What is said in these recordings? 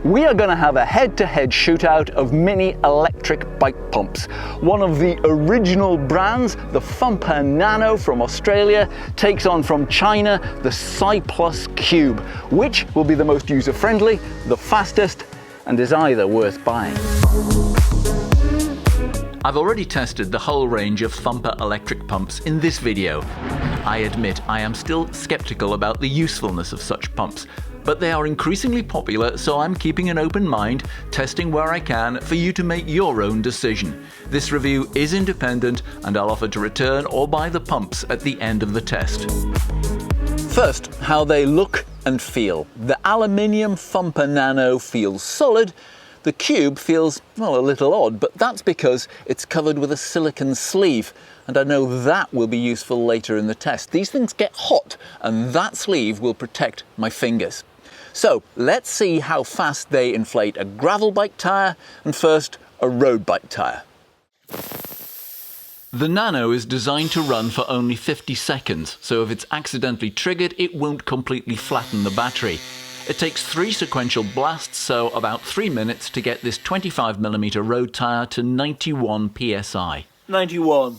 we are going to have a head-to-head shootout of mini electric bike pumps. One of the original brands, the Fumpa Nano from Australia, takes on from China the Cycplus Cube. Which will be the most user-friendly, the fastest, and is either worth buying? I've already tested the whole range of Fumpa electric pumps in this video. I admit I am still skeptical about the usefulness of such pumps, but they are increasingly popular, so I'm keeping an open mind, testing where I can for you to make your own decision. This review is independent and I'll offer to return or buy the pumps at the end of the test. First, how they look and feel. The aluminium Fumpa Nano feels solid. The Cube feels, well, a little odd, but that's because it's covered with a silicone sleeve, and I know that will be useful later in the test. These things get hot, and that sleeve will protect my fingers. So let's see how fast they inflate a gravel bike tyre and first a road bike tyre. The Nano is designed to run for only 50 seconds, so if it's accidentally triggered, it won't completely flatten the battery. It takes 3 sequential blasts, so about 3 minutes to get this 25mm road tyre to 91 psi. 91.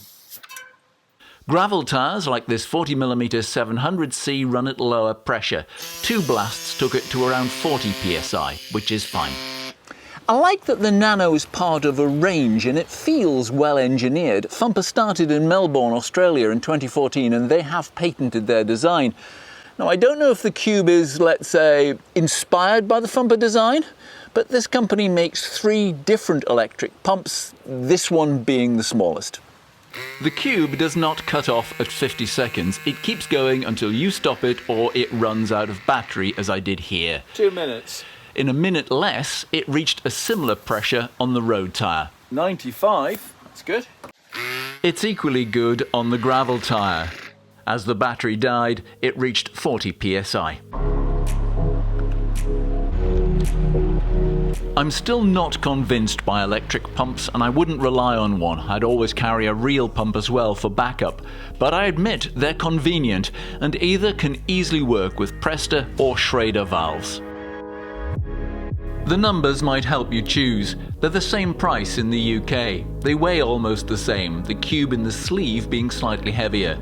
Gravel tyres like this 40mm 700C run at lower pressure. 2 blasts took it to around 40 psi, which is fine. I like that the Nano is part of a range and it feels well engineered. Fumpa started in Melbourne, Australia in 2014 and they have patented their design. Now, I don't know if the Cube is, let's say, inspired by the Fumpa design, but this company makes 3 different electric pumps, this one being the smallest. The Cube does not cut off at 50 seconds. It keeps going until you stop it or it runs out of battery, as I did here. 2 minutes. In a minute less, it reached a similar pressure on the road tyre. 95. That's good. It's equally good on the gravel tyre. As the battery died, it reached 40 psi. I'm still not convinced by electric pumps and I wouldn't rely on one. I'd always carry a real pump as well for backup. But I admit they're convenient and either can easily work with Presta or Schrader valves. The numbers might help you choose. They're the same price in the UK. They weigh almost the same, the Cube in the sleeve being slightly heavier.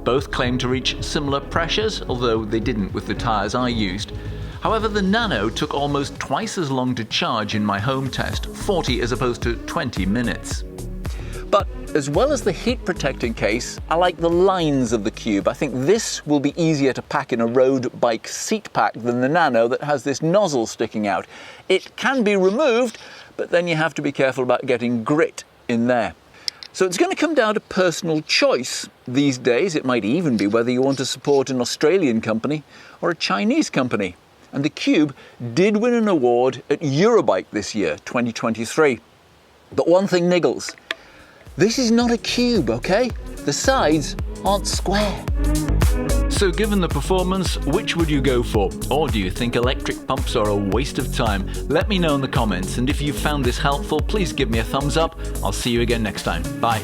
Both claim to reach similar pressures, although they didn't with the tyres I used. However, the Nano took almost twice as long to charge in my home test, 40 as opposed to 20 minutes. But as well as the heat protecting case, I like the lines of the Cube. I think this will be easier to pack in a road bike seat pack than the Nano that has this nozzle sticking out. It can be removed, but then you have to be careful about getting grit in there. So it's going to come down to personal choice. These days it might even be whether you want to support an Australian company or a Chinese company. And the Cube did win an award at Eurobike this year, 2023. But one thing niggles. This is not a Cube, okay? The sides aren't square. So given the performance, which would you go for? Or do you think electric pumps are a waste of time? Let me know in the comments, and if you found this helpful, please give me a thumbs up. I'll see you again next time. Bye.